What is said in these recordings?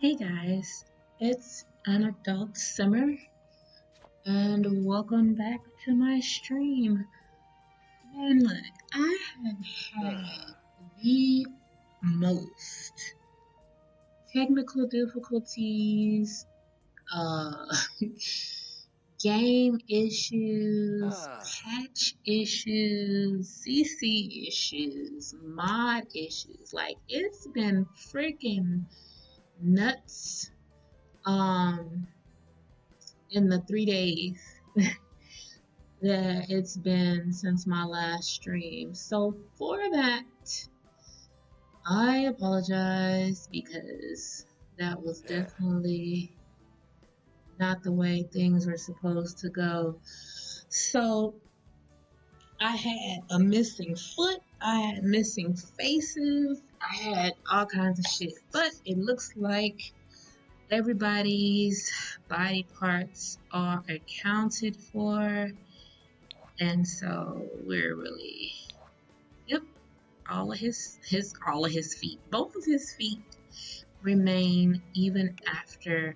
Hey guys, it's an adult summer and welcome back to my stream. And look, I have had the most technical difficulties, uh, game issues, patch issues, CC issues, mod issues. Like, it's been freaking nuts. Um, in the 3 days that it's been since my last stream. So for that, I apologize because that was definitely not the way things were supposed to go. So I had a missing foot, I had missing faces, I had all kinds of shit. But it looks like everybody's body parts are accounted for. And so we're really, yep, all of his feet, both of his feet remain even after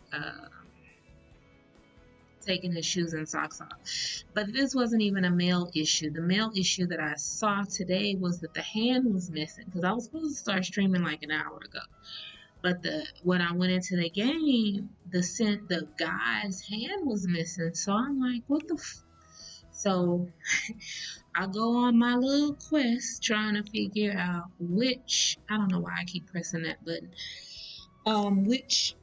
taking his shoes and socks off. But this wasn't even a male issue. The male issue that I saw today was that the hand was missing, because I was supposed to start streaming like an hour ago. But when I went into the game, the guy's hand was missing. So I'm like, what the So I go on my little quest trying to figure out which, I don't know why I keep pressing that button, which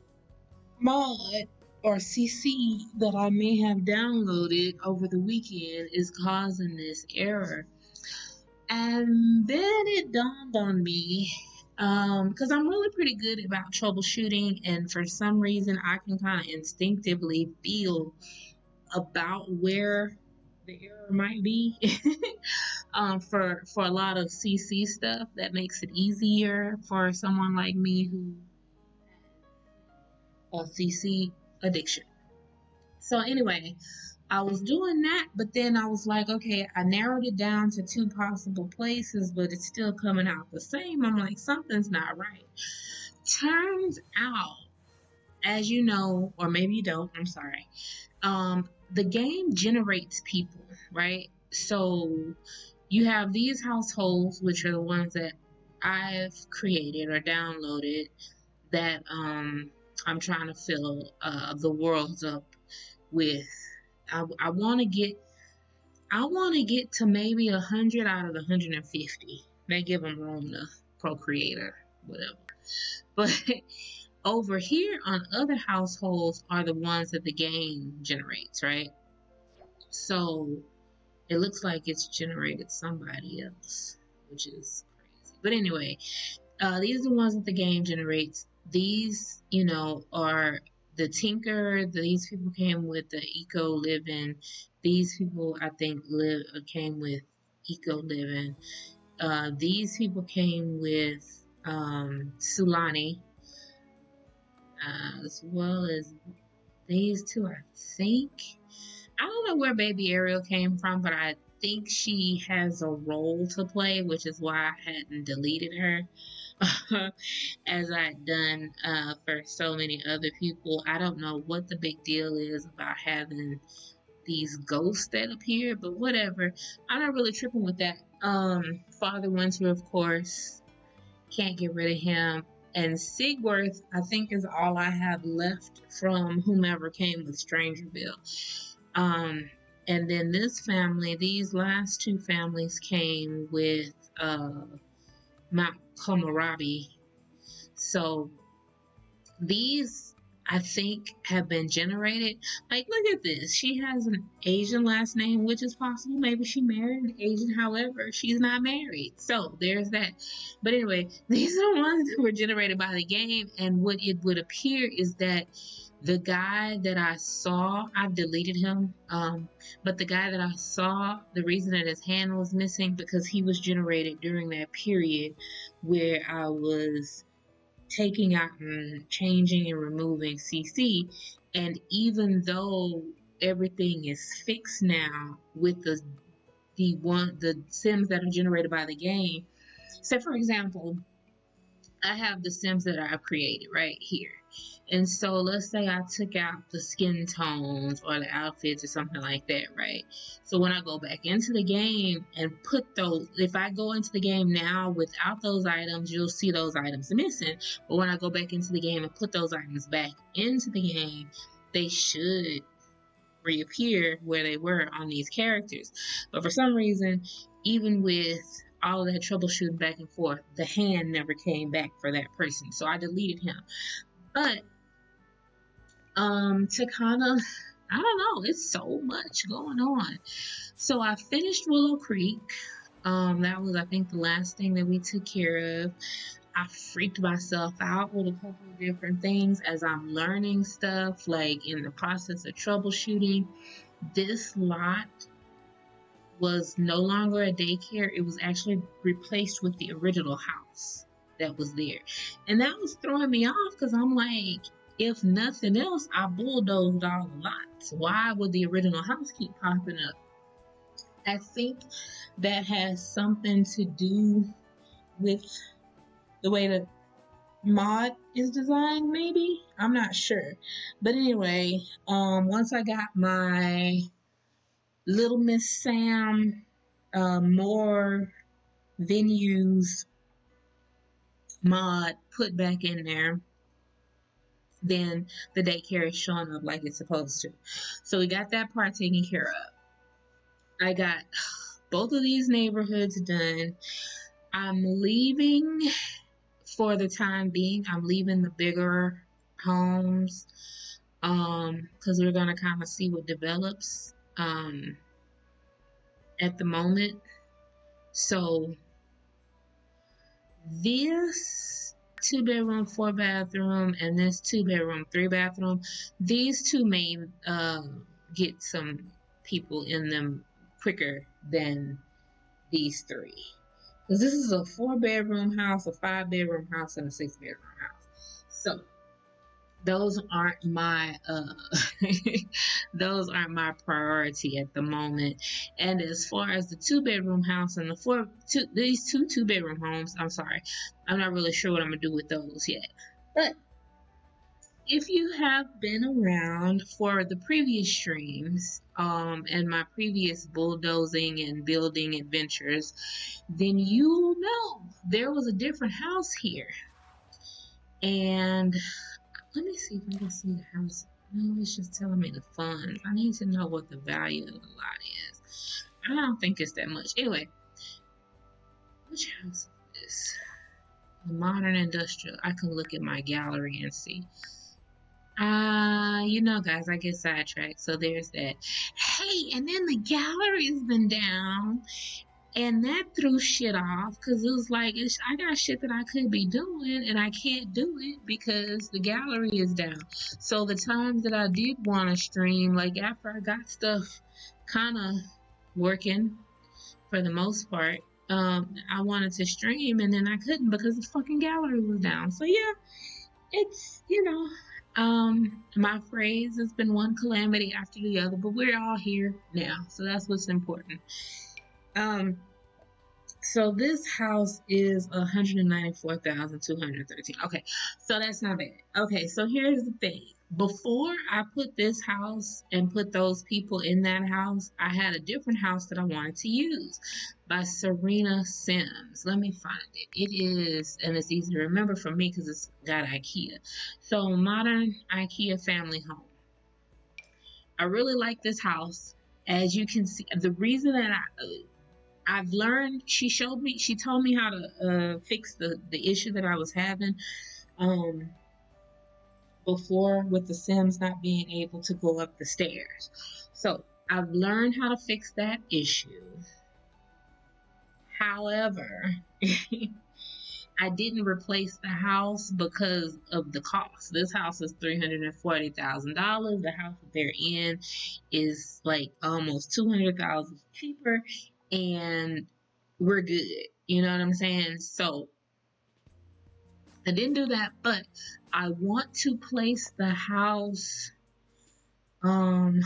mod or CC that I may have downloaded over the weekend is causing this error. And then it dawned on me, because I'm really pretty good about troubleshooting, and for some reason I can kind of instinctively feel about where the error might be. For a lot of CC stuff, that makes it easier for someone like me who has a CC addiction. So anyway, I was doing that, but then I was like, okay, I narrowed it down to 2 possible places, but it's still coming out the same. I'm like, something's not right. Turns out, as you know, or maybe you don't, I'm sorry, the game generates people, right? So you have these households, which are the ones that I've created or downloaded, that I'm trying to fill the worlds up with. I want to get to maybe 100 out of the 150. They give them room to procreate or whatever. But over here on other households are the ones that the game generates, right? So it looks like it's generated somebody else, which is crazy. But anyway, these are the ones that the game generates. These, are the Tinker. These people came with the Eco Living. These people, I think, came with Eco Living. These people came with Sulani, as well as these two, I think. I don't know where Baby Ariel came from, but I think she has a role to play, which is why I hadn't deleted her as I'd done for so many other people. I don't know what the big deal is about having these ghosts that appear, but whatever. I'm not really tripping with that. Father Winter, of course, can't get rid of him. And Sigworth, I think, is all I have left from whomever came with Strangerville. And then this family, these last 2 families came with Mount Komorabi. So these, I think, have been generated. Like, look at this. She has an Asian last name, which is possible. Maybe she married an Asian. However, she's not married. So there's that. But anyway, these are the ones that were generated by the game. And what it would appear is that the guy that I saw, I've deleted him, but the guy that I saw, the reason that his hand was missing, because he was generated during that period where I was taking out and changing and removing CC. And even though everything is fixed now with the Sims that are generated by the game, so for example, I have the Sims that I've created right here. And so let's say I took out the skin tones or the outfits or something like that, right? So when I go back into the game and put those, if I go into the game now without those items, you'll see those items missing. But when I go back into the game and put those items back into the game, they should reappear where they were on these characters. But for some reason, even with all of that troubleshooting back and forth, the hand never came back for that person. So I deleted him. But to kind of, I don't know, it's so much going on. So I finished Willow Creek. That was, I think, the last thing that we took care of. I freaked myself out with a couple of different things as I'm learning stuff, like in the process of troubleshooting. This lot was no longer a daycare. It was actually replaced with the original house that was there. And that was throwing me off because I'm like, if nothing else, I bulldozed all the lots. Why would the original house keep popping up? I think that has something to do with the way the mod is designed, maybe. I'm not sure. But anyway, once I got my Little Miss Sam more venues mod put back in there, then the daycare is showing up like it's supposed to. So we got that part taken care of. I got both of these neighborhoods done. I'm leaving for the time being. I'm leaving the bigger homes because we're going to kind of see what develops at the moment. So this 2-bedroom, 4-bathroom, and this 2-bedroom, 3-bathroom, these two may get some people in them quicker than these three. Because this is a 4-bedroom house, a 5-bedroom house, and a 6-bedroom house. So those aren't my those aren't my priority at the moment. And as far as the 2-bedroom house and these two 2-bedroom homes, I'm sorry, I'm not really sure what I'm gonna do with those yet. But if you have been around for the previous streams and my previous bulldozing and building adventures, then you know there was a different house here. And let me see if I can see the house. No, it's just telling me the funds. I need to know what the value of the lot is. I don't think it's that much. Anyway, which house is this? The modern industrial. I can look at my gallery and see. You know, guys, I get sidetracked. So there's that. Hey, and then the gallery's been down. And that threw shit off because it was like, I got shit that I could be doing and I can't do it because the gallery is down. So the times that I did want to stream, like after I got stuff kind of working for the most part, I wanted to stream and then I couldn't because the fucking gallery was down. So yeah, it's, you know, my phrase has been one calamity after the other, but we're all here now. So that's what's important. So this house is 194,213. Okay, so that's not bad. Okay, so here's the thing. Before I put this house and put those people in that house, I had a different house that I wanted to use by Serena Sims. Let me find it. It is, and it's easy to remember for me because it's got IKEA. So modern IKEA family home. I really like this house. As you can see, the reason that I've learned, she told me how to fix the issue that I was having before with the Sims not being able to go up the stairs. So I've learned how to fix that issue. However, I didn't replace the house because of the cost. This house is $340,000. The house that they're in is like almost $200,000 cheaper. And we're good. You know what I'm saying? So I didn't do that, but I want to place the house. I'm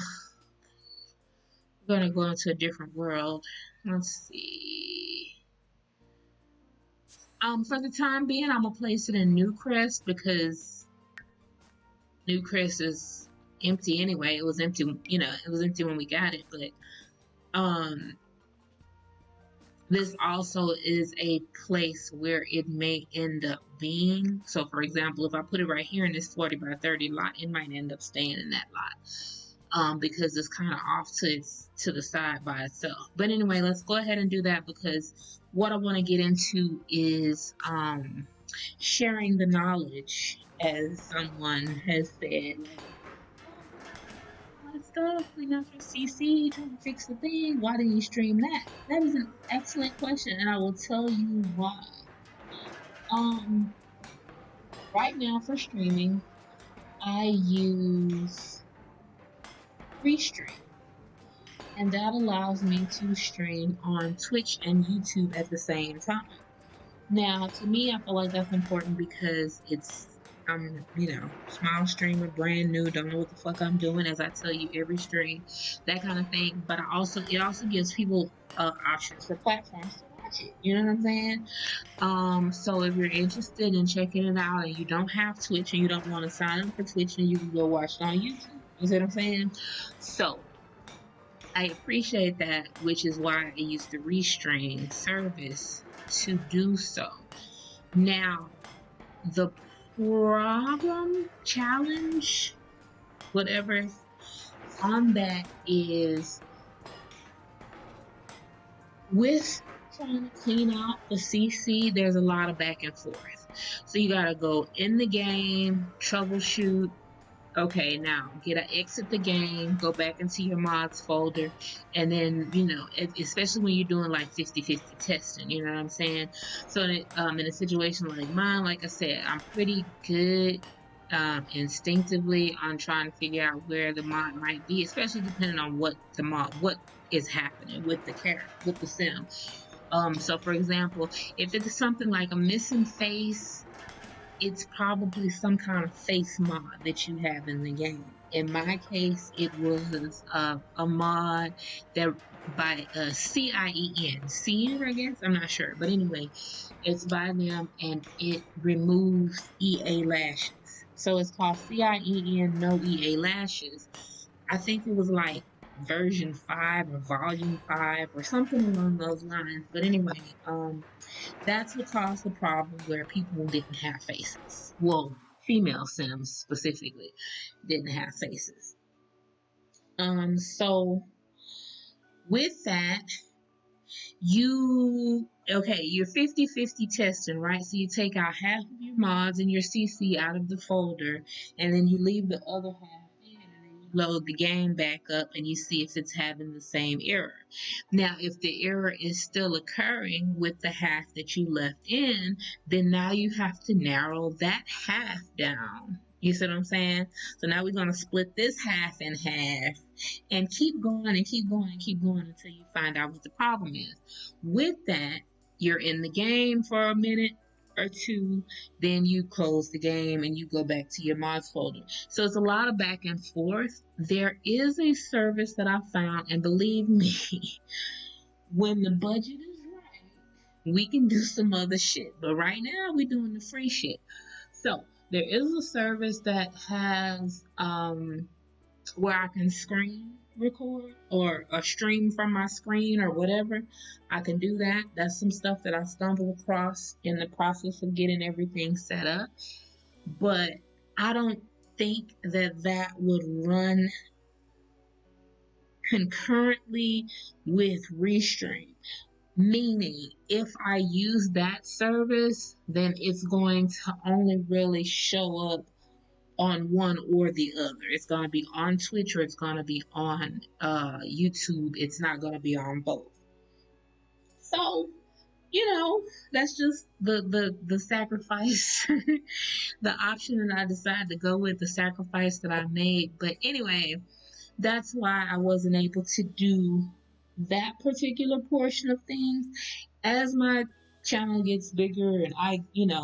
gonna go into a different world. Let's see. For the time being, I'm gonna place it in Newcrest because New Crest is empty anyway. It was empty, it was empty when we got it, but um this also is a place where it may end up being. So for example, if I put it right here in this 40 by 30 lot, it might end up staying in that lot. Because it's kind of off to the side by itself. But anyway, let's go ahead and do that, because what I want to get into is sharing the knowledge, as someone has said. Stuff, we know for CC trying to fix the thing. Why didn't you stream that? That is an excellent question, and I will tell you why. Right now for streaming, I use Restream, and that allows me to stream on Twitch and YouTube at the same time. Now, to me, I feel like that's important because I'm, small streamer, brand new, don't know what the fuck I'm doing, as I tell you every stream, that kind of thing. But it also gives people options for platforms to watch it. You know what I'm saying? So if you're interested in checking it out and you don't have Twitch and you don't want to sign up for Twitch, then you can go watch it on YouTube. You see what I'm saying? So I appreciate that, which is why I use the Restream service to do so. Now, the problem, challenge, whatever on that is with trying to clean out the CC, there's a lot of back and forth. So you gotta go in the game, troubleshoot. Okay, now exit the game, go back into your mods folder, and then, especially when you're doing like 50-50 testing, you know what I'm saying? So in a situation like mine, like I said, I'm pretty good instinctively on trying to figure out where the mod might be, especially depending on what is happening with the character, with the sim. So for example, if it's something like a missing face, it's probably some kind of face mod that you have in the game. In my case, it was a mod that by CIEN, I guess, I'm not sure, but anyway, it's by them, and it removes EA lashes. So it's called CIEN No EA Lashes. I think it was like version 5 or volume 5 or something along those lines. But anyway, that's what caused the problem where people didn't have faces. Well, female Sims specifically didn't have faces. So with that, you're 50-50 testing, right? So you take out half of your mods and your CC out of the folder, and then you leave the other half in, and then you load the game back up and you see if it's having the same error. Now, if the error is still occurring with the half that you left in, then now you have to narrow that half down. You see what I'm saying? So now we're going to split this half in half and keep going and keep going and keep going until you find out what the problem is. With that, you're in the game for a minute or two, then you close the game and you go back to your mods folder. So it's a lot of back and forth. There is a service that I found, and believe me, when the budget is right, we can do some other shit. But right now, we're doing the free shit. So there is a service that has where I can screen record or stream from my screen or whatever. I can do that. That's some stuff that I stumbled across in the process of getting everything set up. But I don't think that would run concurrently with Restream. Meaning, if I use that service, then it's going to only really show up on one or the other. It's going to be on Twitch or it's going to be on YouTube. It's not going to be on both. So, that's just the sacrifice, the option that I decided to go with, the sacrifice that I made. But anyway, that's why I wasn't able to do that particular portion of things. As my channel gets bigger and I,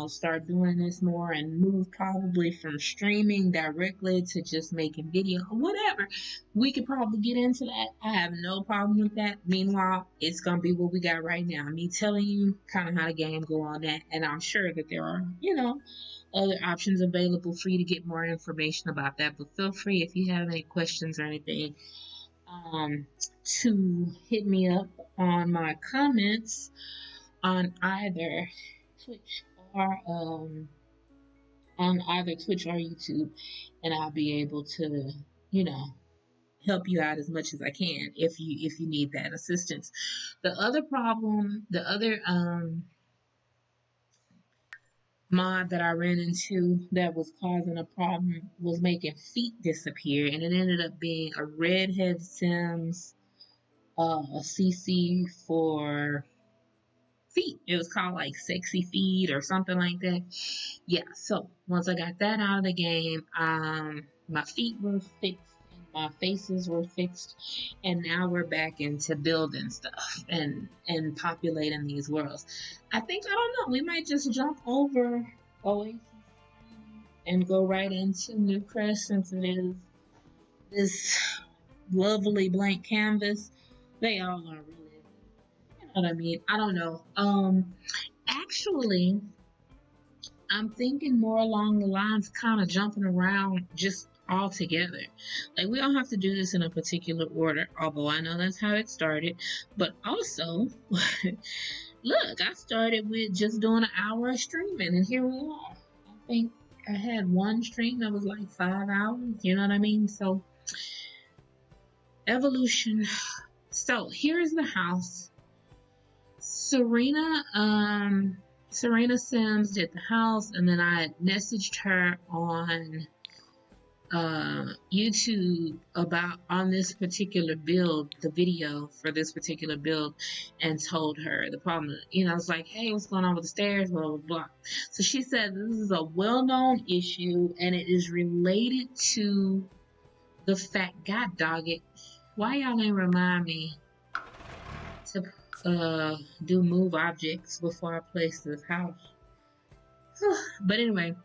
start doing this more and move probably from streaming directly to just making video or whatever, we could probably get into that. I have no problem with that. Meanwhile, it's going to be what we got right now. Me telling you kind of how the game go on that. And I'm sure that there are, other options available for you to get more information about that. But feel free if you have any questions or anything um, to hit me up on my comments on either Twitch or YouTube, and I'll be able to, you know, help you out as much as I can if you need that assistance. The other mod that I ran into that was causing a problem was making feet disappear, and it ended up being a Redhead Sims a CC for feet. It was called like Sexy Feet or something like that. Yeah, so once I got that out of the game, my feet were fixed and my faces were fixed, and now we're back into building stuff and populating these worlds. I think, I don't know, we might just jump over Oasis and go right into Newcrest, since it is this lovely blank canvas. They all are really, you know what I mean? I don't know. Actually, I'm thinking more along the lines, kind of jumping around just all together. Like, we don't have to do this in a particular order, although I know that's how it started. But also, look, I started with just doing an hour of streaming, and here we are. I think I had one stream that was like 5 hours, you know what I mean? So, evolution. So, here's the house. Serena Sims did the house, and then I messaged her on YouTube about on this particular build, the video for this particular build, and told her the problem. You know, I was like, hey, what's going on with the stairs, blah, blah, blah. So she said this is a well-known issue, and it is related to the fact, God dog it, why y'all ain't remind me to do move objects before I place this house. But anyway,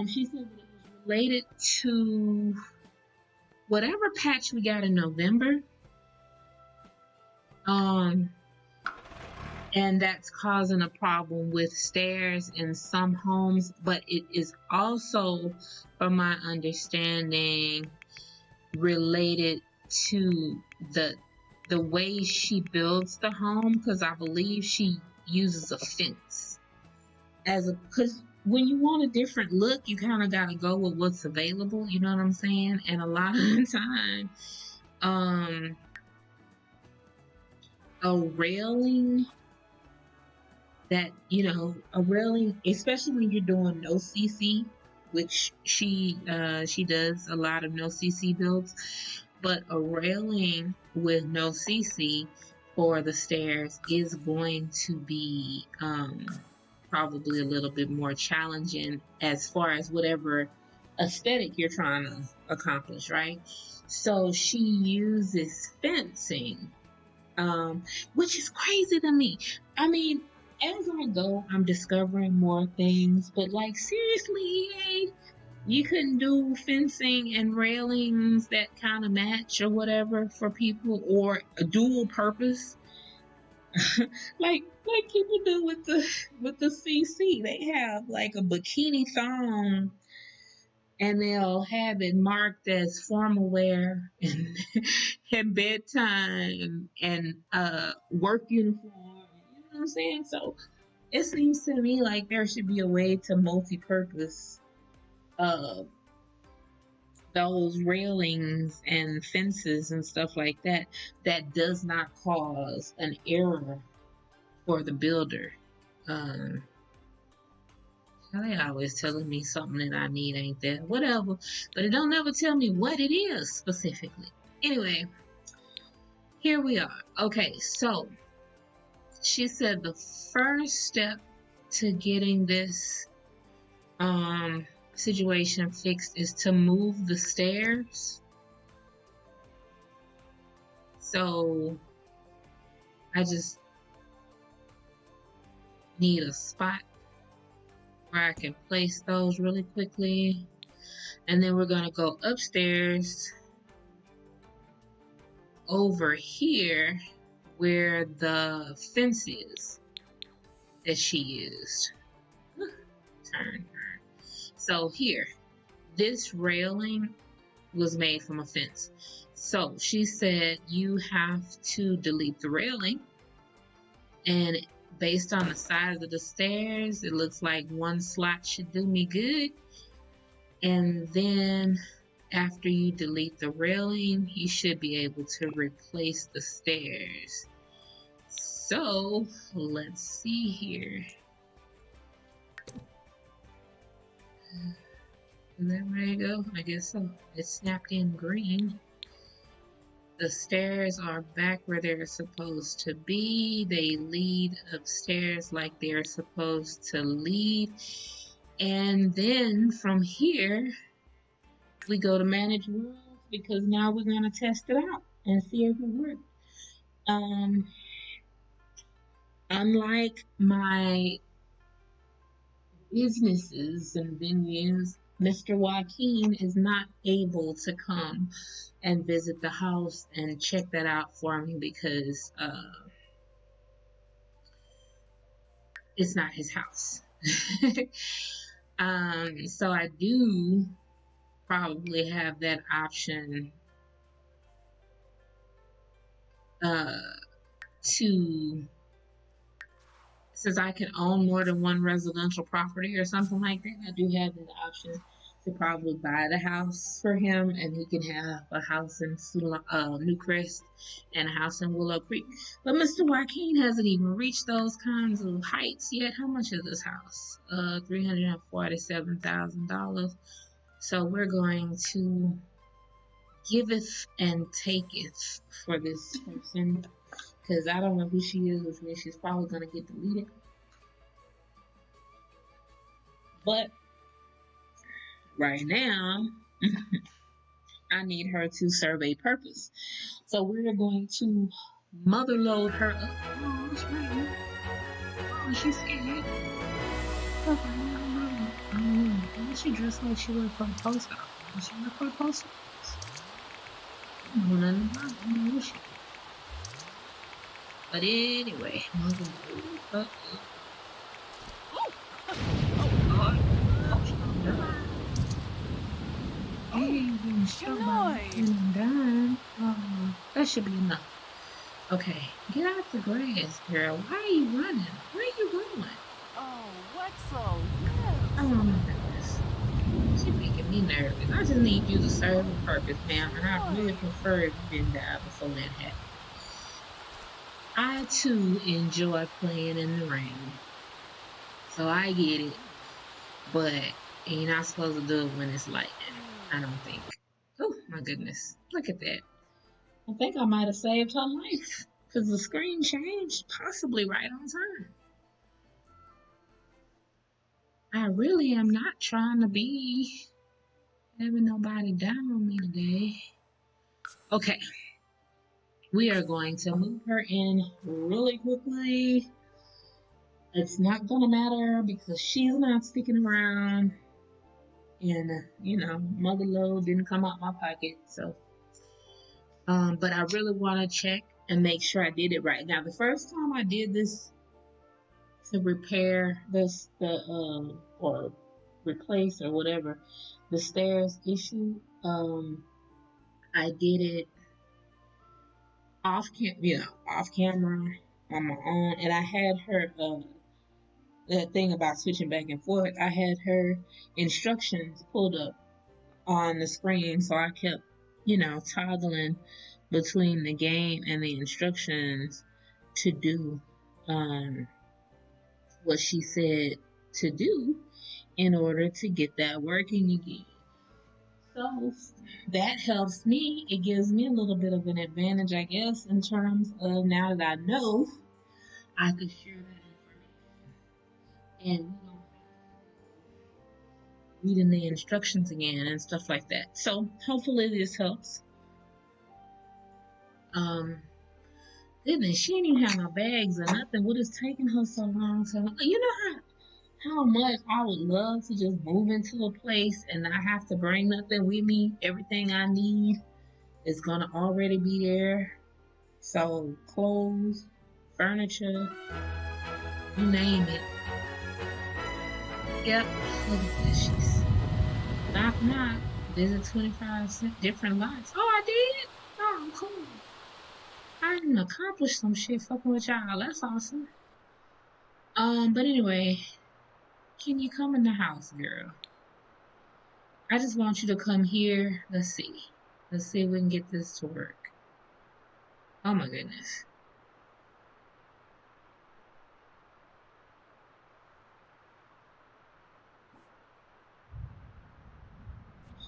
she said that it was related to whatever patch we got in November. And that's causing a problem with stairs in some homes, but it is also, from my understanding, related to the way she builds the home, because I believe she uses a fence because when you want a different look, you kind of got to go with what's available, you know what I'm saying? And a lot of the time, a railing that, you know, a railing, especially when you're doing no CC, which she does a lot of no CC builds, but a railing with no CC for the stairs is going to be probably a little bit more challenging as far as whatever aesthetic you're trying to accomplish, right? So she uses fencing, which is crazy to me. I mean, as I go, I'm discovering more things, but like, seriously, EA, you couldn't do fencing and railings that kind of match or whatever for people, or a dual purpose, like people do with the CC. They have like a bikini thong, and they'll have it marked as formal wear and and bedtime and work uniform. You know what I'm saying? So it seems to me like there should be a way to multi-purpose those railings and fences and stuff like that does not cause an error for the builder. They always telling me something that I need ain't there. Whatever. But it don't ever tell me what it is specifically. Anyway, here we are. Okay, so she said the first step to getting this situation fixed is to move the stairs. So I just need a spot where I can place those really quickly, and then we're gonna go upstairs over here where the fence is that she used. Turn. So here, this railing was made from a fence. So she said you have to delete the railing, and based on the size of the stairs, it looks like one slot should do me good. And then after you delete the railing, you should be able to replace the stairs. So let's see here. Is that ready to go? I guess so. It's snapped in green. The stairs are back where they're supposed to be. They lead upstairs like they're supposed to lead. And then from here, we go to manage worlds, because now we're going to test it out and see if it works. Unlike my businesses and venues, Mr. Joaquin is not able to come and visit the house and check that out for me, because it's not his house. So I do probably have that option to, since I can own more than one residential property or something like that, I do have that option to probably buy the house for him, and he can have a house in Newcrest and a house in Willow Creek. But Mr. Joaquin hasn't even reached those kinds of heights yet. How much is this house? $347,000. So we're going to giveth and taketh for this person, because I don't know who she is, which means she's probably going to get deleted. But right now, I need her to serve a purpose. So we're going to motherload her up. Oh, that's right. Oh, she's scared. Oh, she dressed like she worked for the post office. She worked for the post office. I don't know nothing about it. But anyway, motherload up. Oh, God. Oh, she's done. Done. Oh, that should be enough. Okay, get out the grass, girl. Why are you running? Where are you going? Oh, what's so good? Oh my goodness. She's making me nervous. I just need you to serve a purpose, ma'am, and I really prefer if you didn't die before that happened. I too enjoy playing in the rain. So I get it. But you're not supposed to do it when it's lightning, I don't think. Oh my goodness. Look at that. I think I might have saved her life, because the screen changed possibly right on time. I really am not trying to be having nobody down on me today. Okay. We are going to move her in really quickly. It's not going to matter because she's not sticking around. And, you know, motherload didn't come out my pocket. So, but I really want to check and make sure I did it right. Now, the first time I did this to repair this, or replace or whatever, the stairs issue, I did it off camera on my own, and I had her, that thing about switching back and forth, I had her instructions pulled up on the screen, so I kept, toggling between the game and the instructions to do what she said to do in order to get that working again. So that helps me. It gives me a little bit of an advantage, I guess, in terms of now that I know, I could share that information and reading the instructions again and stuff like that. So hopefully this helps. Goodness, she didn't even have no bags or nothing. What is taking her so long? So you know how much I would love to just move into a place and not have to bring nothing with me. Everything I need is gonna already be there. So clothes, furniture, you name it. Yep, look at this. Knock knock. Visit 25 different lots. Oh, I did? Oh, cool. I didn't accomplish some shit fucking with y'all. That's awesome. But anyway, can you come in the house, girl? I just want you to come here. Let's see. Let's see if we can get this to work. Oh my goodness.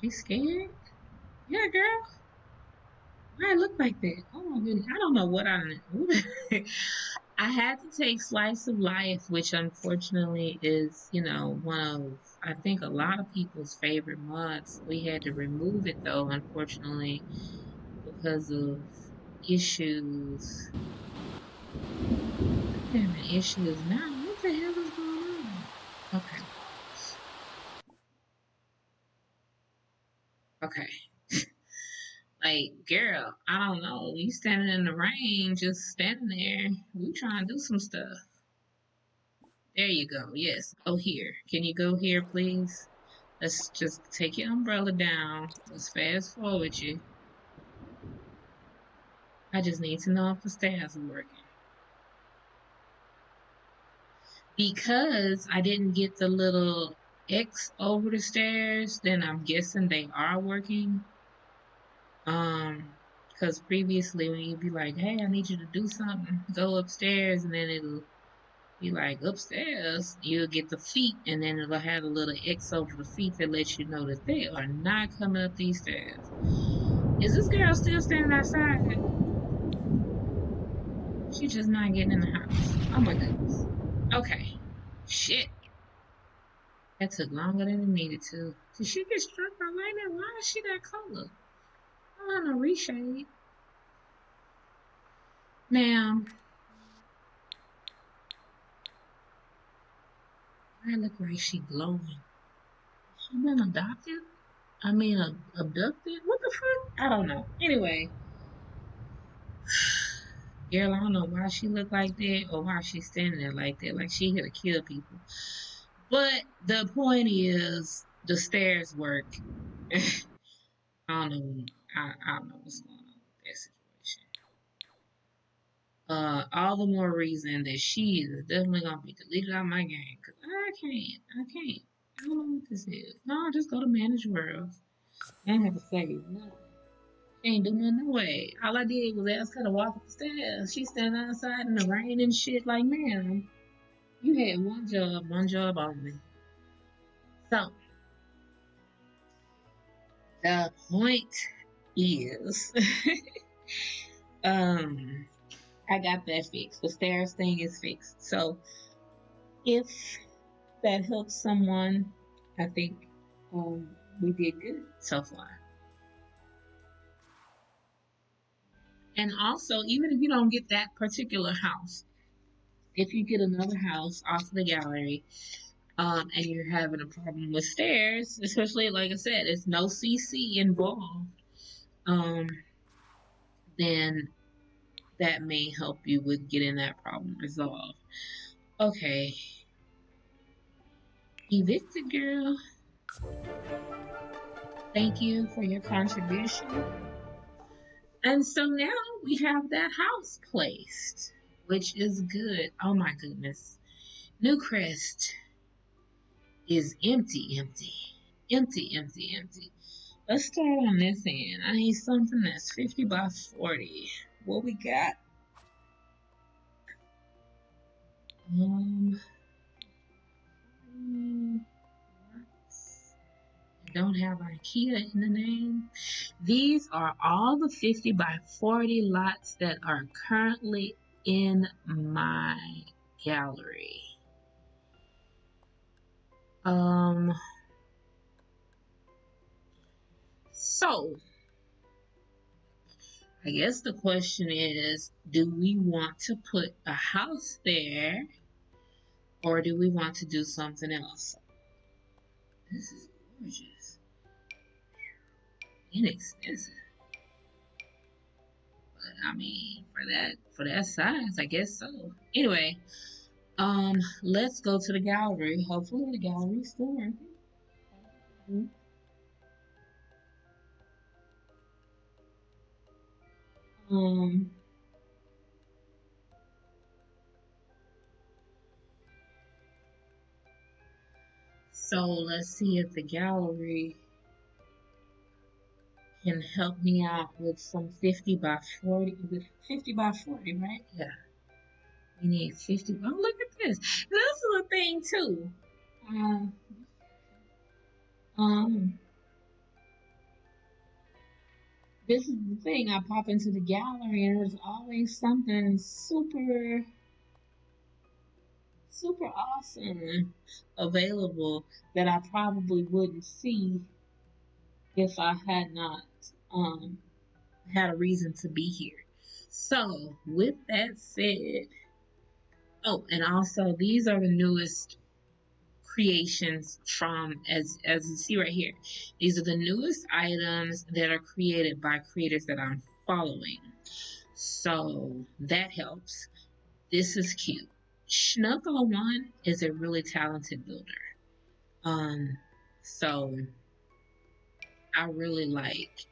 She's scared? Yeah, girl. Why I look like that? Oh my goodness. I don't know what I had to take Slice of Life, which unfortunately is, one of, I think, a lot of people's favorite mods. We had to remove it though, unfortunately, because of issues. I'm having issues now. What the hell is going on? Okay. Okay. Like, girl, I don't know. You standing in the rain, just standing there. We trying to do some stuff. There you go. Yes, go here. Can you go here, please? Let's just take your umbrella down. Let's fast forward you. I just need to know if the stairs are working. Because I didn't get the little X over the stairs, then I'm guessing they are working. Because previously when you'd be like, hey, I need you to do something, go upstairs, and then it'll be like, upstairs, you'll get the feet, and then it'll have a little X over the feet that lets you know that they are not coming up these stairs. Is this girl still standing outside? She's just not getting in the house. Oh my goodness. Okay. Shit. That took longer than it needed to. Did she get struck by lightning? Why is she that color? I don't have no reshade. Now, I look like she glowing. She been adopted? I mean, abducted? What the fuck? I don't know. Anyway, girl, I don't know why she looked like that or why she's standing there like that, like she here to kill people. But the point is, the stairs work. I don't know. I don't know what's going on with that situation. All the more reason that she is definitely gonna be deleted out of my game because I can't. I don't know what this is. No, just go to manage worlds. I don't have to save. No. She ain't do nothing no way. All I did was ask her to walk up the stairs. She standing outside in the rain and shit like, man, you had one job only. So, the point is, I got that fixed. The stairs thing is fixed. So, if that helps someone, I think we did good so far. And also, even if you don't get that particular house, if you get another house off the gallery, and you're having a problem with stairs, especially like I said, it's no CC involved, then that may help you with getting that problem resolved. Okay, evicted girl. Thank you for your contribution. And so now we have that house placed, which is good. Oh my goodness. Newcrest is empty. Let's start on this end. I need something that's 50 by 40. What we got? Don't have IKEA in the name. These are all the 50 by 40 lots that are currently in my gallery. So I guess the question is, do we want to put a house there or do we want to do something else? This is gorgeous. Inexpensive. But I mean, for that size, I guess so. Anyway, let's go to the gallery. Hopefully the gallery's still working. Um, so let's see if the gallery can help me out with some 50 by 40. With 50 by 40, right? Yeah. We need 50. Oh, look at this. This is a thing too. Um, um, this is the thing. I pop into the gallery and there's always something super, super awesome available that I probably wouldn't see if I had not um had a reason to be here. So, with that said, oh, and also these are the newest creations from as you see right here. These are the newest items that are created by creators that I'm following. So that helps. This is cute. Schnuck01 is a really talented builder. Um, so I really like.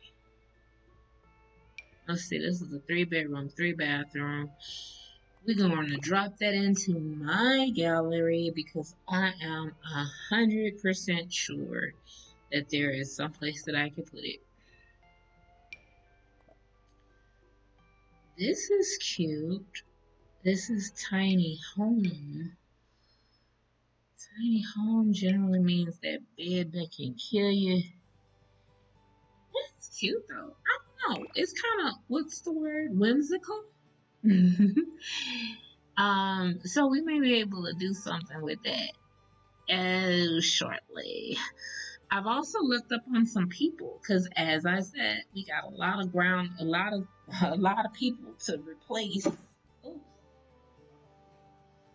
Let's see, this is a 3-bedroom, 3-bathroom. We're going to drop that into my gallery because I am 100% sure that there is some place that I can put it. This is cute. This is tiny home. Tiny home generally means that bed that can kill you. It's cute though. I don't know. It's kind of, what's the word? Whimsical? So we may be able to do something with that shortly. I've also looked up on some people because, as I said, we got a lot of ground, a lot of people to replace.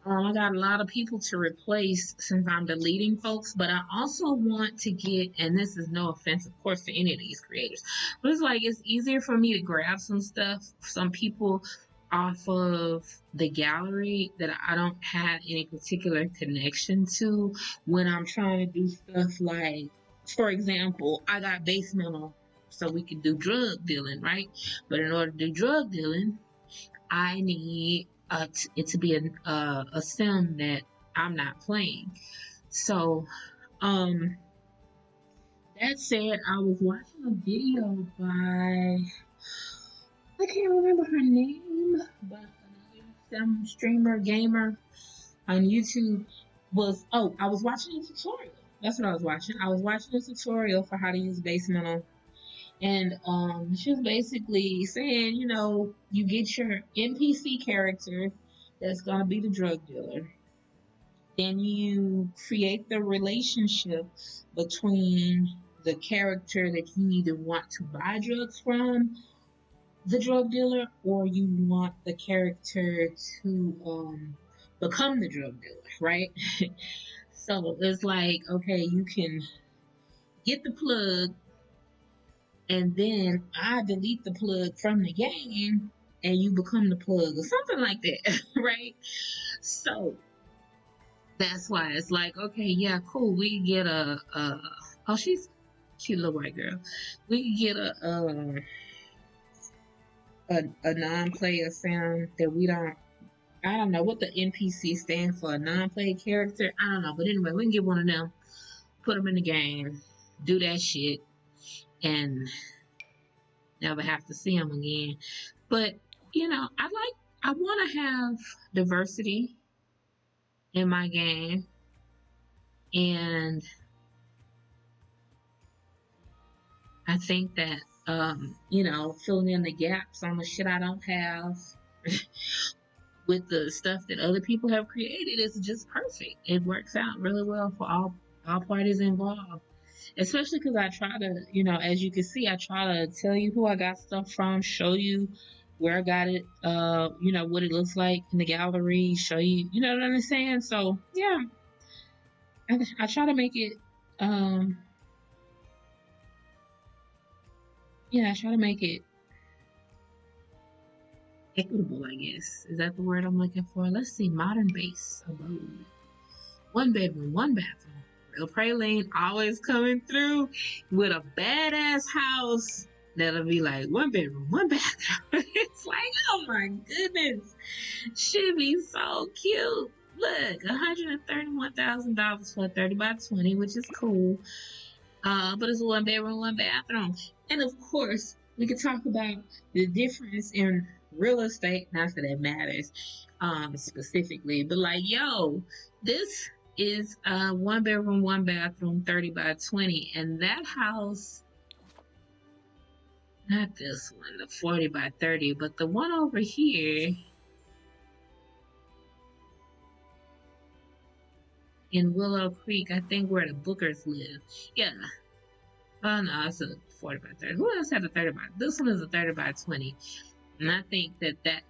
I got a lot of people to replace since I'm deleting folks, but I also want to get, and this is no offense, of course, to any of these creators, but it's like it's easier for me to grab some stuff, some people off of the gallery that I don't have any particular connection to when I'm trying to do stuff like, for example, I got base metal so we can do drug dealing, right? But in order to do drug dealing, I need it to be a sim that I'm not playing. So, that said, I was watching a video by, I can't remember her name, but another sim streamer gamer on YouTube I was watching a tutorial. That's what I was watching. I was watching a tutorial for how to use base metal. And she was basically saying, you get your NPC character that's going to be the drug dealer. Then you create the relationship between the character that you either want to buy drugs from the drug dealer or you want the character to become the drug dealer, right? So it's like, okay, you can get the plug and then I delete the plug from the game and you become the plug or something like that, right? So that's why it's like, okay, yeah, cool. We get oh, she's a cute little white girl. We get a non-player sound that we don't. I don't know what the NPC stands for. A non-player character. I don't know, but anyway, we can get one of them, put them in the game, do that shit, and never have to see them again. But I want to have diversity in my game, and I think that filling in the gaps on the shit I don't have with the stuff that other people have created is just perfect. It works out really well for all parties involved. Especially because I try to, as you can see, I try to tell you who I got stuff from, show you where I got it, what it looks like in the gallery, show you, you know what I'm saying? So, yeah, I try to make it, I try to make it equitable, I guess. Is that the word I'm looking for? Let's see, modern base abode. 1 bedroom, 1 bathroom. Real Praline always coming through with a badass house that'll be like 1 bedroom, 1 bathroom. It's like, oh my goodness, should be so cute. Look, $131,000 for a 30 by 20, which is cool. But it's a 1 bedroom, 1 bathroom. And of course, we could talk about the difference in real estate. Not that it matters specifically, but like, yo, this is a 1 bedroom, 1 bathroom, 30 by 20. And that house, not this one, the 40 by 30, but the one over here in Willow Creek, I think where the Bookers live. Yeah. Oh no, it's a 40 by 30. Who else had a 30 by? This one is a 30 by 20. And I think that,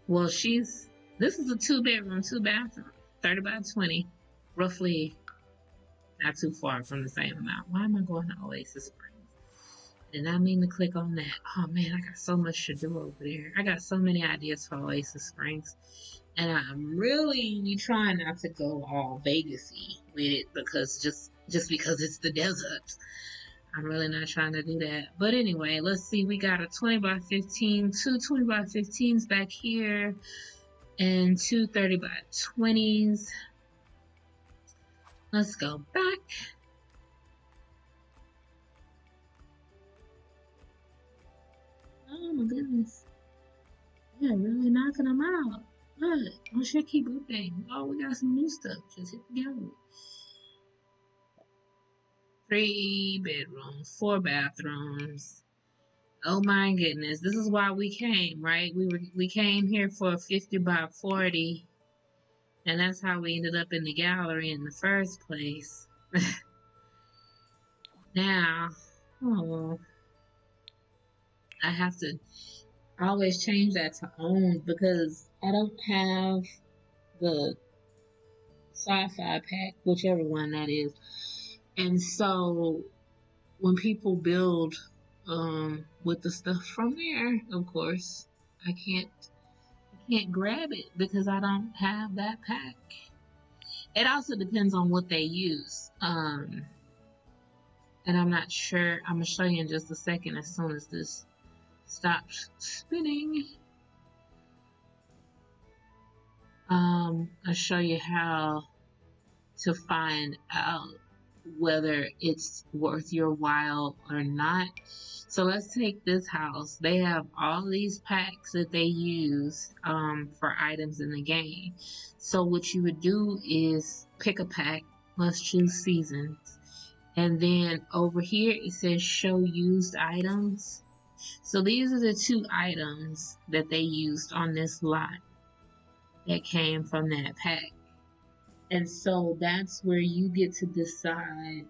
well, this is a 2 bedroom, 2 bathroom, 30 by 20. Roughly not too far from the same amount. Why am I going to Oasis Springs? Did not mean to click on that. Oh man, I got so much to do over there. I got so many ideas for Oasis Springs. And I'm really trying not to go all Vegas-y with it because just because it's the desert. I'm really not trying to do that. But anyway, let's see. We got a 20 by 15, two 20 by 15s back here, and two 30 by 20s. Let's go back. Oh my goodness. Yeah, really knocking them out. Look, I should keep updating. Oh, we got some new stuff. Just hit the gallery. 3 bedrooms, 4 bathrooms. Oh my goodness. This is why we came, right? We came here for a 50 by 40. And that's how we ended up in the gallery in the first place. Now, oh, I have to always change that to owned because I don't have the sci-fi pack, whichever one that is. And so when people build with the stuff from there, of course, I can't grab it because I don't have that pack. It also depends on what they use. And I'm not sure. I'm gonna show you in just a second as soon as this stops spinning. I'll show you how to find out whether it's worth your while or not. So let's take this house. They have all these packs that they use for items in the game. So what you would do is pick a pack. Let's choose seasons. And then over here it says show used items. So these are the 2 items that they used on this lot that came from that pack. And so that's where you get to decide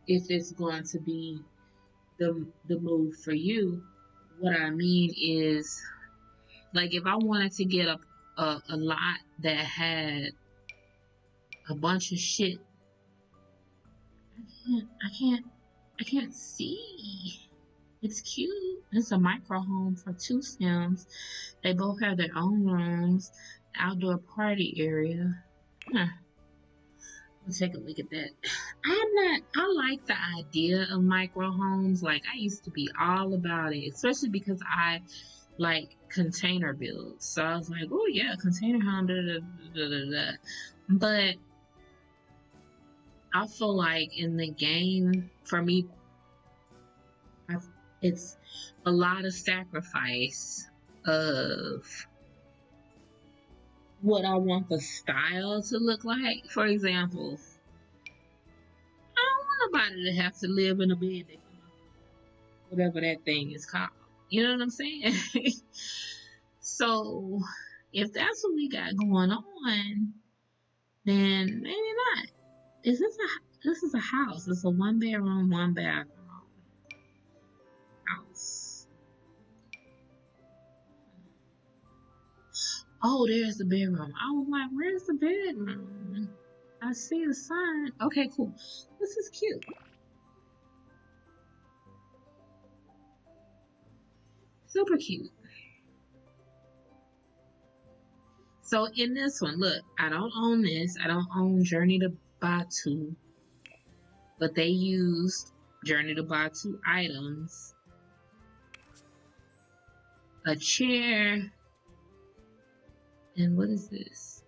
if it's going to be the move for you. What I mean is, like, if I wanted to get a lot that had a bunch of shit, I can't see. It's cute. It's a micro home for 2 Sims. They both have their own rooms, outdoor party area. Let's take a look at that. I like the idea of micro homes. Like, I used to be all about it, especially because I like container builds. So I was like, oh yeah, container home, da, da, da, da, da. But I feel like in the game, for me, it's a lot of sacrifice of what I want the style to look like. For example, I don't want nobody to have to live in a bed, whatever that thing is called. You know what I'm saying? So if that's what we got going on, then maybe not. This is a house. It's a 1 bedroom, 1 bathroom house. Oh, there's the bedroom. I was like, where's the bedroom? I see the sign. Okay, cool. This is cute. Super cute. So in this one, look, I don't own this. I don't own Journey to Batu. But they used Journey to buy 2 items. A chair. And what is this?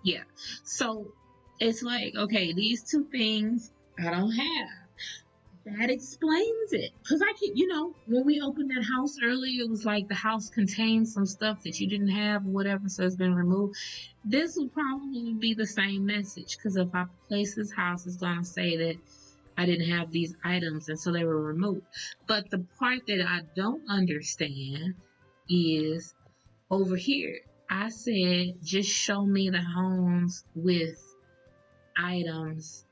Yeah. So it's like, okay, these 2 things I don't have. That explains it. Because I can, when we opened that house earlier, it was like the house contains some stuff that you didn't have or whatever, so it's been removed. This will probably be the same message. Because if I place this house, it's going to say that I didn't have these items and so they were removed. But the part that I don't understand is over here. I said, just show me the homes with items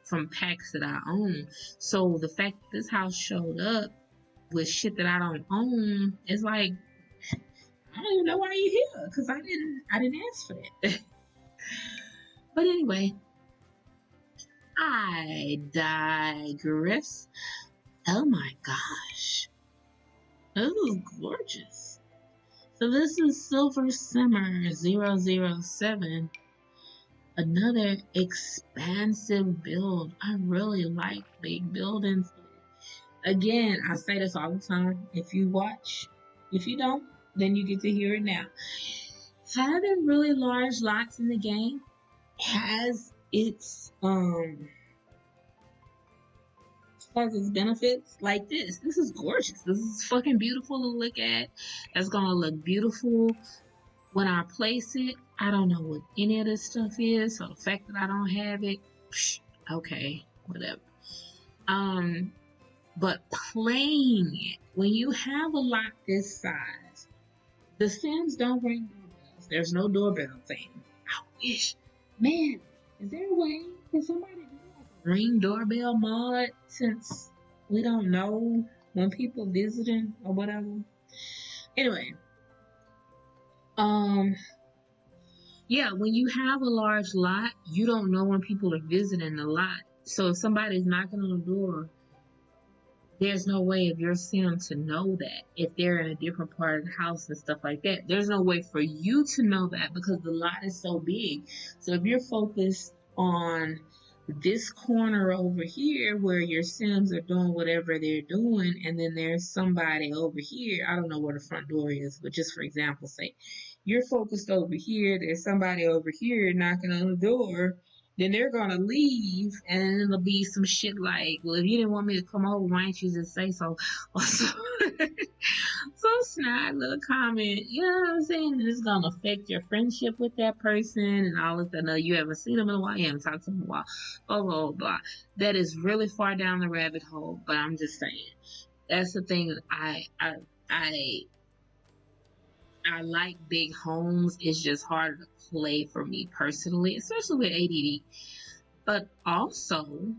from packs that I own. So the fact that this house showed up with shit that I don't own is like, I don't even know why you're here, because I didn't ask for that. But anyway, I digress. Oh my gosh, this is gorgeous. So this is Silver Simmer 007. Another expansive build. I really like big buildings. Again, I say this all the time. If you watch, if you don't, then you get to hear it now. Having really large lots in the game has its benefits. Like this. This is gorgeous. This is fucking beautiful to look at. It's gonna look beautiful when I place it. I don't know what any of this stuff is, so the fact that I don't have it, okay, whatever. But playing it, when you have a lot this size, the Sims don't ring doorbells. There's no doorbell thing. I wish, man, is there a way for somebody to do like a ring doorbell mod, since we don't know when people visiting or whatever? Anyway, yeah, when you have a large lot, you don't know when people are visiting the lot. So if somebody's knocking on the door, there's no way of your sim to know that if they're in a different part of the house and stuff like that. There's no way for you to know that because the lot is so big. So if you're focused on this corner over here where your sims are doing whatever they're doing, and then there's somebody over here, I don't know where the front door is, but just for example, say you're focused over here, there's somebody over here knocking on the door, then they're gonna leave, and then it'll be some shit like, well, if you didn't want me to come over, why didn't you just say so? Or some snide little comment, you know what I'm saying? And it's gonna affect your friendship with that person and all of that. No, you haven't seen them in a while, you haven't talked to them in a while, blah, blah, blah. That is really far down the rabbit hole, but I'm just saying. That's the thing. I like big homes. It's just harder to play for me personally, especially with ADD. But also,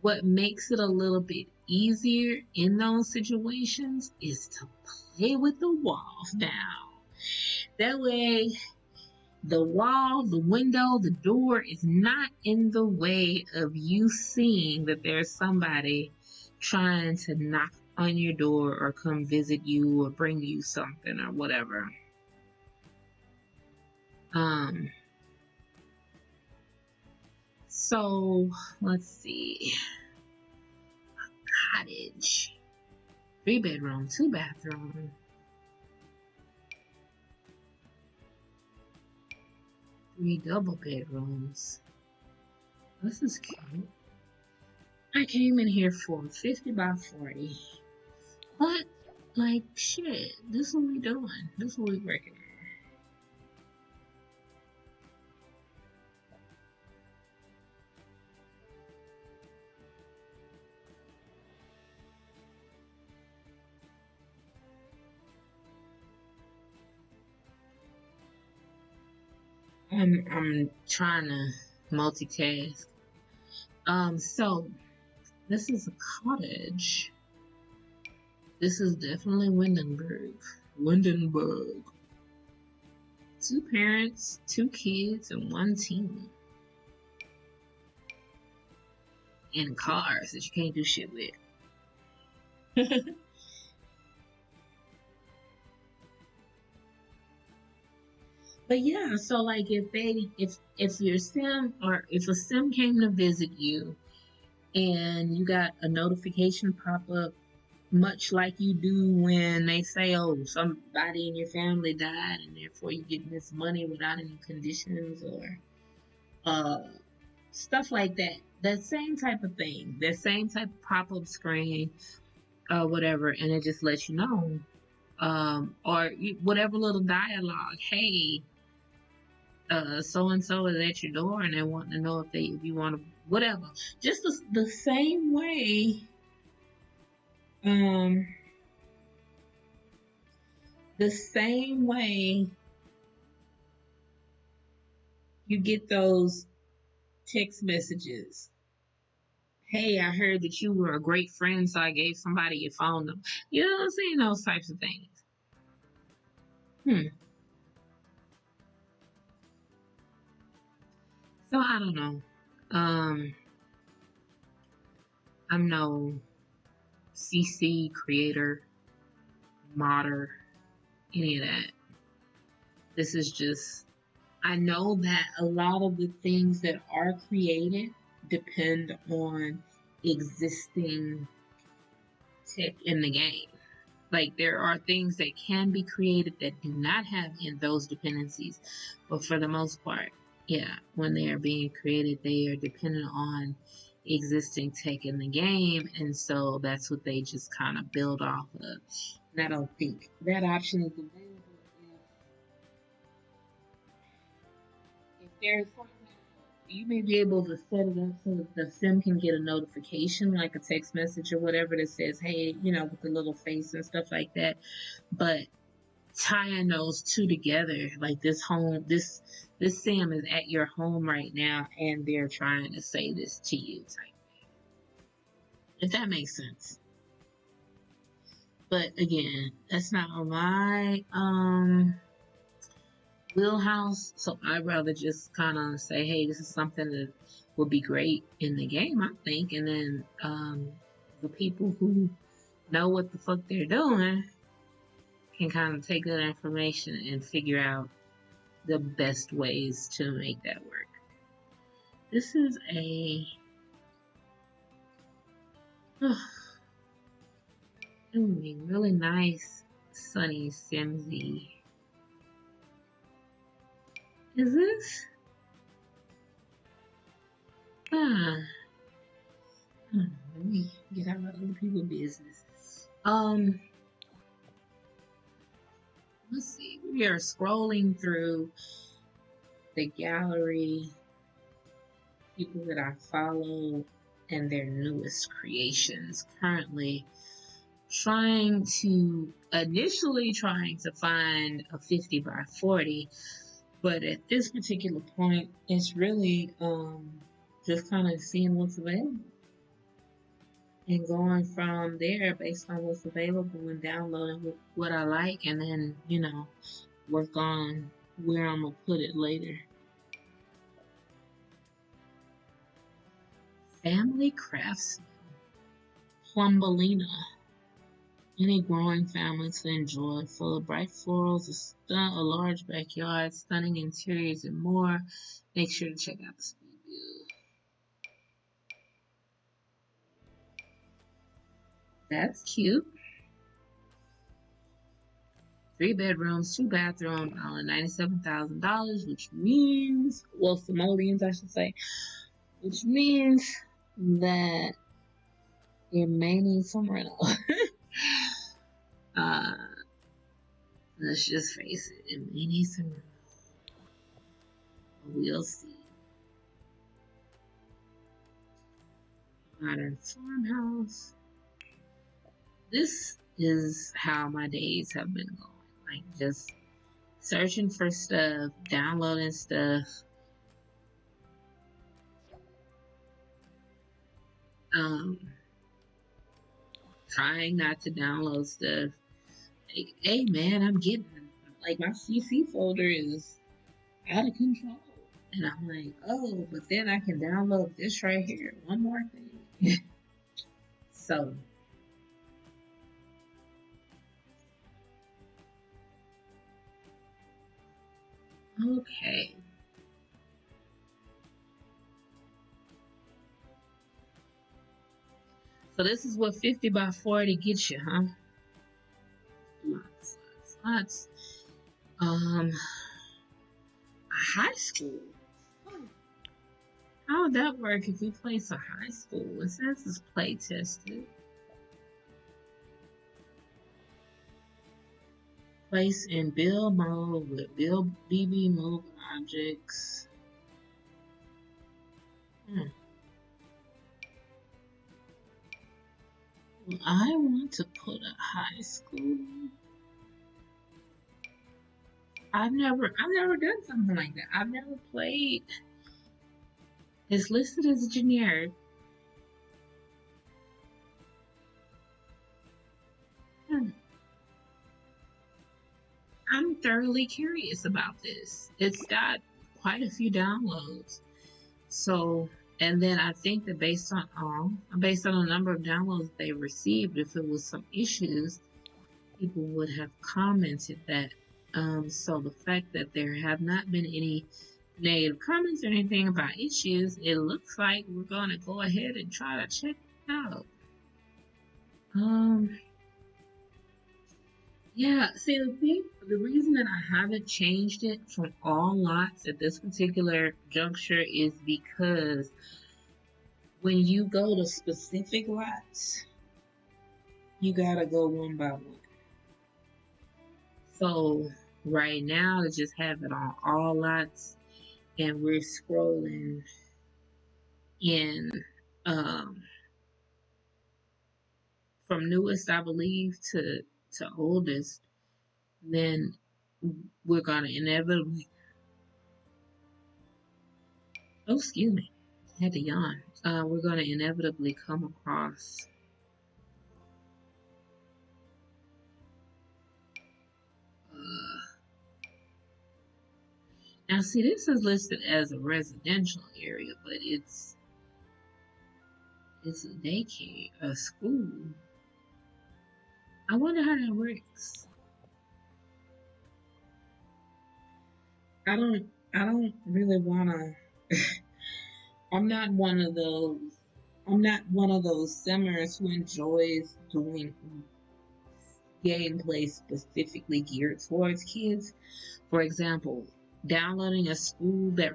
what makes it a little bit easier in those situations is to play with the walls down. That way, the wall, the window, the door is not in the way of you seeing that there's somebody trying to knock on your door or come visit you or bring you something or whatever. So let's see. A cottage. 3 bedroom, 2 bathroom. Three double bedrooms. This is cute. I came in here for 50 by 40. But, like, shit, this is what we doing. This is what we working on. I'm trying to multitask. So, this is a cottage. This is definitely Windenburg. 2 parents, 2 kids, and 1 teen. And cars that you can't do shit with. But yeah, so like if your sim or if a sim came to visit you and you got a notification pop up, much like you do when they say, oh, somebody in your family died and therefore you're getting this money without any conditions or uh stuff like that. That same type of thing, that same type of pop up screen, whatever, and it just lets you know, or whatever little dialogue. Hey, so and so is at your door, and they want to know if you want to whatever. Just the same way, um, the same way you get those text messages. Hey, I heard that you were a great friend, so I gave somebody your phone number. You know what I'm saying? Those types of things. Hmm. So I don't know. Um, I'm no CC creator, modder, any of that. This is just, I know that a lot of the things that are created depend on existing tech in the game. Like there are things that can be created that do not have in those dependencies, but for the most part, yeah, when they are being created, they are dependent on existing tech in the game, and so that's what they just kind of build off of. And I don't think that option is available if there's something you may be able to set it up so that the sim can get a notification, like a text message or whatever that says, hey, with the little face and stuff like that. But tying those two together, like this sim is at your home right now and they're trying to say this to you type, if that makes sense. But again, that's not my wheelhouse, so I'd rather just kind of say, hey, this is something that would be great in the game, I think, and then the people who know what the fuck they're doing can kind of take that information and figure out the best ways to make that work. This is a really nice sunny Simsy. Is this? Let me get out of other people's business. Let's see. We are scrolling through the gallery, people that I follow and their newest creations. Currently initially trying to find a 50 by 40, but at this particular point, it's really just kind of seeing what's available and going from there based on what's available and downloading what I like, and then work on where I'm gonna put it later. Family Craftsman, Plumbelina. Any growing family to enjoy, full of bright florals, a large backyard, stunning interiors, and more. Make sure to check out the speed view. That's cute. 3 bedrooms, 2 bathrooms, $97,000, which means, well, simoleons, I should say, which means that it may need some rental. Let's just face it, it may need some rental. We'll see. Modern farmhouse. This is how my days have been going. Like just searching for stuff, downloading stuff. Trying not to download stuff. Like, hey man, I'm getting like my CC folder is out of control. And I'm like, oh, but then I can download this right here. One more thing. So Okay. So this is what 50 by 40 gets you, huh? Lots. A high school. How would that work if we place a high school? It says it's play tested. Place in build mode with build BB mobile objects. Well, I want to put a high school. I've never done something like that. I've never played. It's listed as generic. I'm thoroughly curious about this. It's got quite a few downloads. So, and then I think that based on the number of downloads they received, if it was some issues, people would have commented that. So the fact that there have not been any negative comments or anything about issues, it looks like we're going to go ahead and try to check it out. Yeah, see the reason that I haven't changed it from all lots at this particular juncture is because when you go to specific lots, you gotta go one by one. So right now, to just have it on all lots, and we're scrolling in from newest, I believe, to oldest, then we're gonna inevitably. Oh, excuse me, I had to yawn. We're gonna inevitably come across. Now, see, this is listed as a residential area, but it's a daycare, a school. I wonder how that works. I don't really wanna. I'm not one of those. I'm not one of those simmers who enjoys doing gameplay specifically geared towards kids. For example, downloading a school that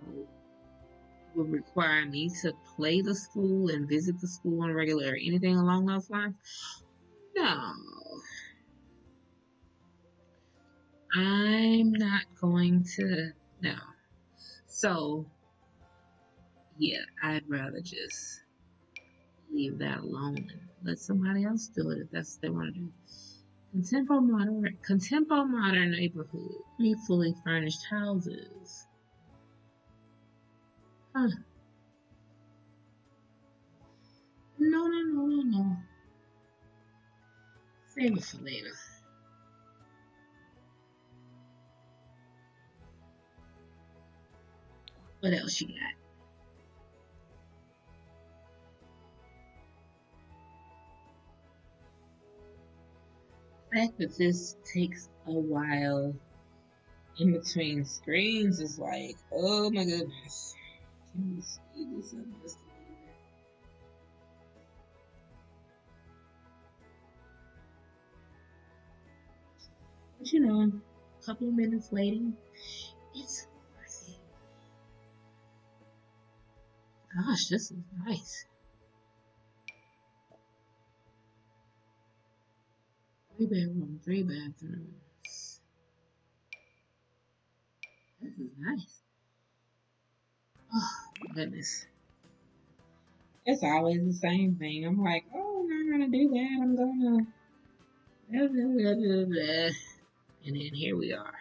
would require me to play the school and visit the school on regular or anything along those lines. No. I'm not going to. No. So, yeah, I'd rather just leave that alone and let somebody else do it if that's what they want to do. Contempo modern neighborhood, 3 fully furnished houses. Huh. No. Save it for later. What else you got? The fact that this takes a while in between screens is like, oh my goodness. Can we speed this up just a little bit? But you know, a couple of minutes waiting, it's worth it. Gosh, this is nice. 3-bedroom, 3 bathrooms. This is nice. Oh, goodness. It's always the same thing. I'm like, oh, I'm not gonna do that. I'm gonna. Blah, blah, blah, blah. And then here we are.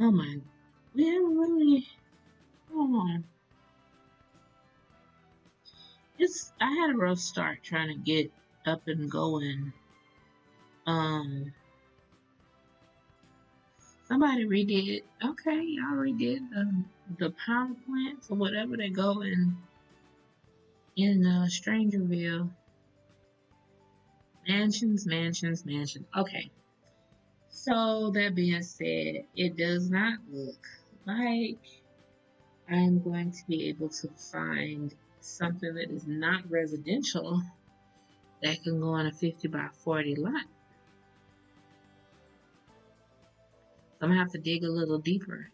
Oh my. We haven't really. Hold on. I had a rough start trying to get up and going. Somebody redid. Okay, y'all redid the power plants or whatever they go in Strangerville. Mansions. Okay. So that being said, it does not look like I'm going to be able to find something that is not residential that can go on a 50 by 40 lot. So I'm gonna have to dig a little deeper.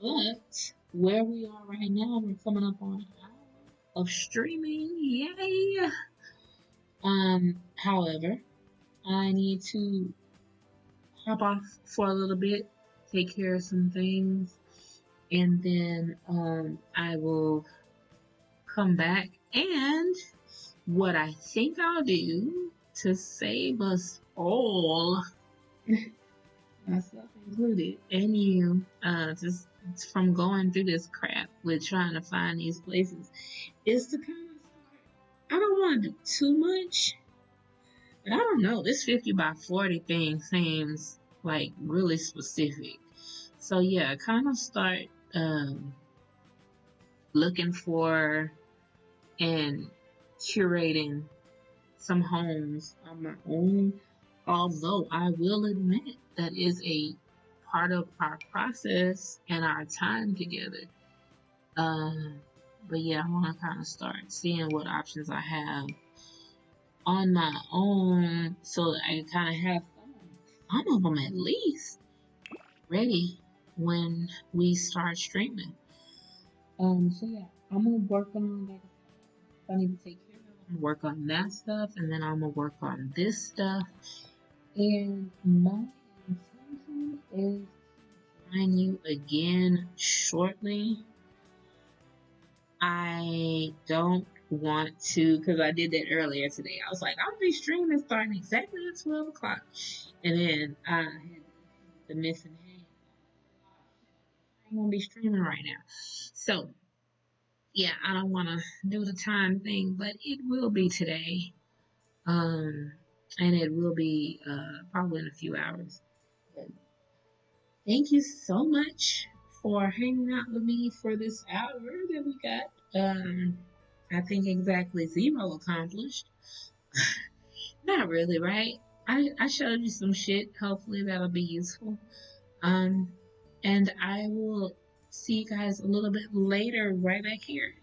But where we are right now, we're coming up on an hour of streaming. Yay! However, I need to hop off for a little bit, take care of some things, and then I will come back. And what I think I'll do to save us all, myself included, and you, just from going through this crap with trying to find these places, is to kind of start. I don't want to do too much, but I don't know. This 50 by 40 thing seems like really specific. So yeah, kind of start looking for and curating some homes on my own. Although I will admit that is a part of our process and our time together. But yeah, I want to kind of start seeing what options I have on my own so that I can kind of have some of them at least ready when we start streaming. So yeah, I'm gonna work on that. I need to take care of it. I'm gonna work on that stuff, and then I'm gonna work on this stuff. And my intention is to find you again shortly. I don't want to, because I did that earlier today. I was like, I'll be streaming starting exactly at 12 o'clock. And then I had the missing hand. I'm going to be streaming right now. So, yeah, I don't want to do the time thing, but it will be today. And it will be probably in a few hours. But thank you so much for hanging out with me for this hour that we got. I think exactly 0 accomplished. Not really, right? I showed you some shit. Hopefully that'll be useful. And I will see you guys a little bit later right back here.